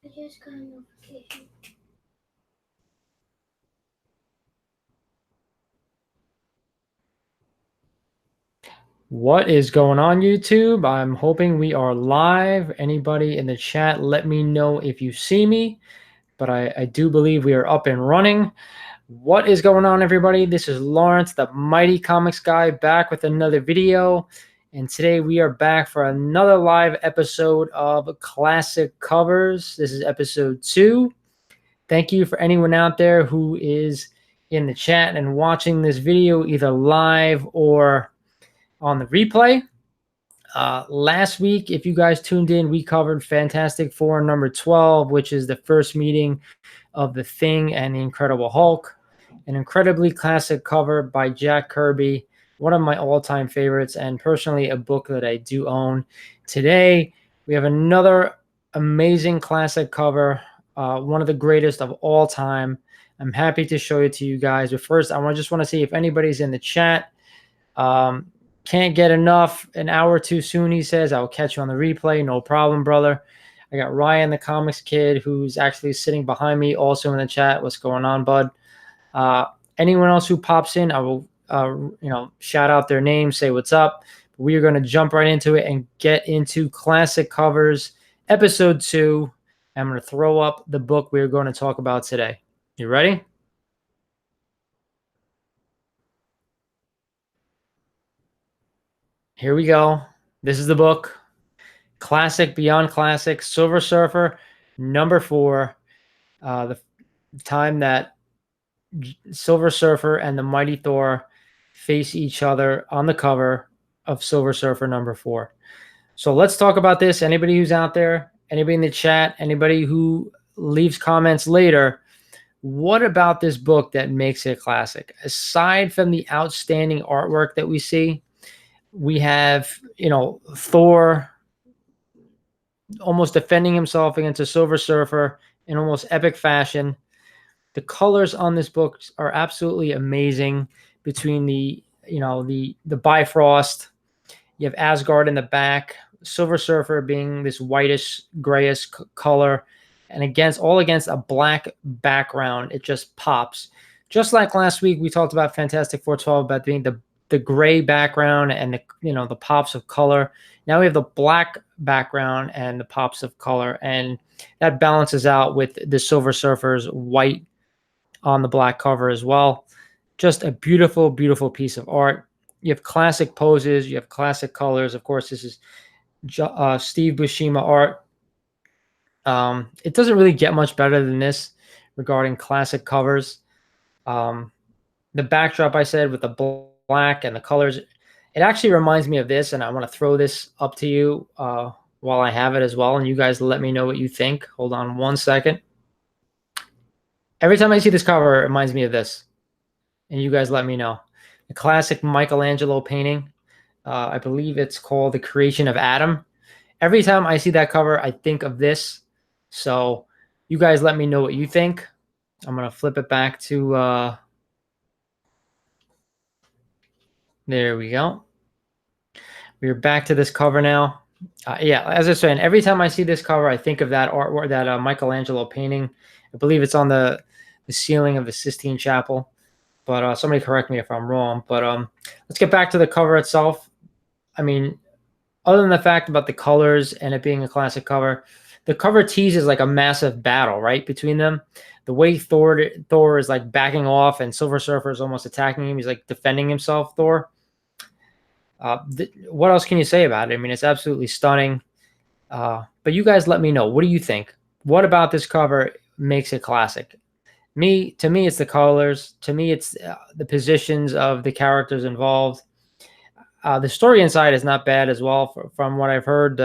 I just got a notification. What is going on, YouTube? I'm hoping we are live. Anybody in the chat, let me know if you see me. But I do believe we are up and running. What is going on, everybody? This is Lawrence, the Mighty Comics Guy, back with another video. And today we are back for another live episode of Classic Covers. This is episode 2. Thank you for anyone out there who is in the chat and watching this video either live or on the replay. Last week, if you guys tuned in, we covered Fantastic Four number 12, which is the first meeting of The Thing and the Incredible Hulk. An incredibly classic cover by Jack Kirby, one of my all-time favorites, and personally a book that I do own. Today, we have another amazing classic cover, one of the greatest of all time. I'm happy to show it to you guys. But first, I just want to see if anybody's in the chat. Can't get enough. An hour too soon, he says. I'll catch you on the replay. No problem, brother. I got Ryan, the comics kid, who's actually sitting behind me, also in the chat. What's going on, bud? Anyone else who pops in, I will, shout out their name, say what's up. We are going to jump right into it and get into Classic Covers, episode 2. I'm going to throw up the book we're going to talk about today. You ready? Here we go. This is the book. Classic Beyond Classic, Silver Surfer, number 4. The time that Silver Surfer and the Mighty Thor face each other on the cover of Silver Surfer number 4. So let's talk about this. Anybody who's out there, anybody in the chat, anybody who leaves comments later, what about this book that makes it a classic? Aside from the outstanding artwork that we see, we have, Thor almost defending himself against a Silver Surfer in almost epic fashion. The colors on this book are absolutely amazing. Between the Bifrost, you have Asgard in the back, Silver Surfer being this whitish, grayish color, and all against a black background. It just pops. Just like last week, we talked about Fantastic Four 12 about being the gray background and the pops of color. Now we have the black background and the pops of color, and that balances out with the Silver Surfer's white on the black cover as well. Just a beautiful, beautiful piece of art. You have classic poses. You have classic colors. Of course, this is Steve Buscema art. It doesn't really get much better than this regarding classic covers. The backdrop, I said, with the black and the colors, it actually reminds me of this, and I want to throw this up to you while I have it as well, and you guys let me know what you think. Hold on one second. Every time I see this cover, it reminds me of this, and you guys let me know. A classic Michelangelo painting. I believe it's called The Creation of Adam. Every time I see that cover, I think of this. So you guys let me know what you think. I'm going to flip it back to... there we go. We're back to this cover now. Yeah, as I was saying, every time I see this cover, I think of that artwork, that Michelangelo painting. I believe it's on the ceiling of the Sistine Chapel. But somebody correct me if I'm wrong. But let's get back to the cover itself. I mean, other than the fact about the colors and it being a classic cover, the cover teases like a massive battle, right, between them. The way Thor is like backing off and Silver Surfer is almost attacking him. He's like defending himself, Thor. What else can you say about it? I mean, it's absolutely stunning. But you guys let me know. What do you think? What about this cover makes it classic? To me, it's the colors. To me, it's the positions of the characters involved. The story inside is not bad as well. From what I've heard,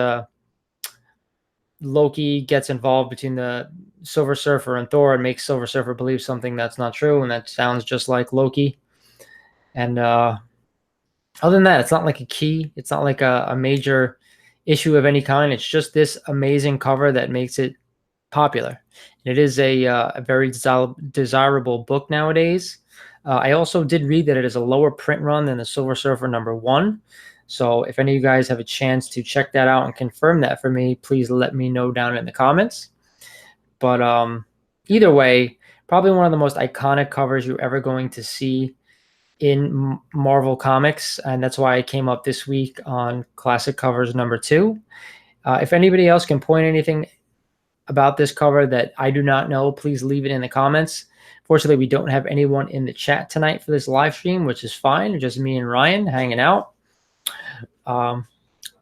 Loki gets involved between the Silver Surfer and Thor and makes Silver Surfer believe something that's not true, and that sounds just like Loki. And other than that, it's not like a key. It's not like a major issue of any kind. It's just this amazing cover that makes it popular. It is a very desirable book nowadays. I also did read that it is a lower print run than the Silver Surfer number 1. So if any of you guys have a chance to check that out and confirm that for me, please let me know down in the comments. But either way, probably one of the most iconic covers you're ever going to see in Marvel Comics, and that's why I came up this week on Classic Covers number 2. If anybody else can point anything about this cover that I do not know, please leave it in the comments. Fortunately, we don't have anyone in the chat tonight for this live stream, which is fine. Just me and Ryan hanging out.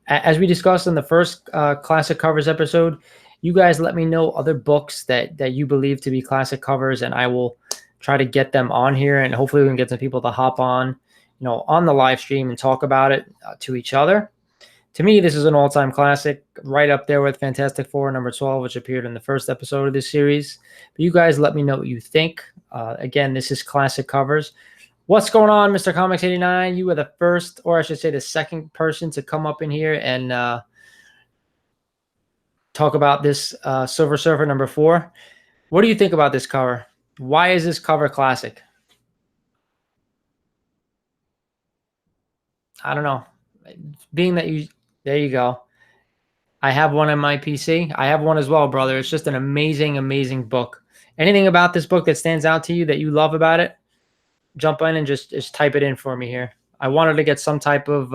As we discussed in the first Classic Covers episode, you guys let me know other books that you believe to be classic covers, and I will try to get them on here, and hopefully we can get some people to hop on, on the live stream and talk about it to each other. To me, this is an all-time classic, right up there with Fantastic Four number 12, which appeared in the first episode of this series. But you guys let me know what you think. Again, this is Classic Covers. What's going on, Mr. Comics 89? You were the first, or I should say the second person to come up in here and talk about this Silver Surfer number 4. What do you think about this cover? Why is this cover classic? I don't know. Being that there you go. I have one on my PC. I have one as well, brother. It's just an amazing, amazing book. Anything about this book that stands out to you that you love about it? Jump in and just type it in for me here. I wanted to get some type of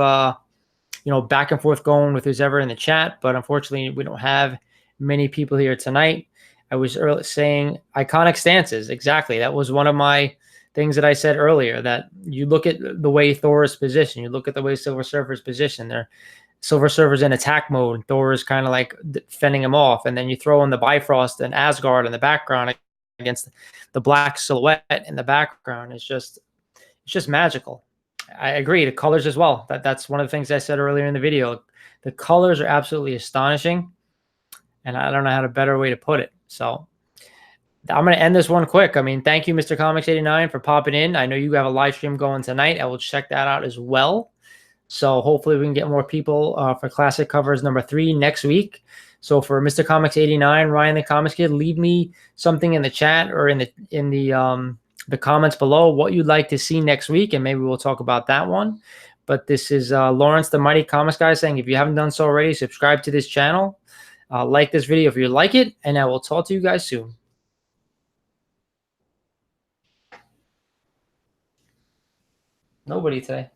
back and forth going with who's ever in the chat, but unfortunately we don't have many people here tonight. I was saying iconic stances. Exactly. That was one of my things that I said earlier, that you look at the way Thor is positioned, you look at the way Silver Surfer is positioned. Silver Surfer's in attack mode. Thor is kind of like fending him off. And then you throw in the Bifrost and Asgard in the background against the black silhouette in the background. It's just magical. I agree. The colors as well. That's one of the things I said earlier in the video. The colors are absolutely astonishing. And I don't know how to better way to put it. So I'm going to end this one quick. I mean, thank you, Mr. Comics 89, for popping in. I know you have a live stream going tonight. I will check that out as well. So hopefully we can get more people for Classic Covers number 3 next week. So for Mr. Comics 89, Ryan the Comics Kid, leave me something in the chat or in the comments below what you'd like to see next week, and maybe we'll talk about that one. But this is Lawrence the Mighty Comics Guy saying, if you haven't done so already, subscribe to this channel. Like this video if you like it, and I will talk to you guys soon. Nobody today.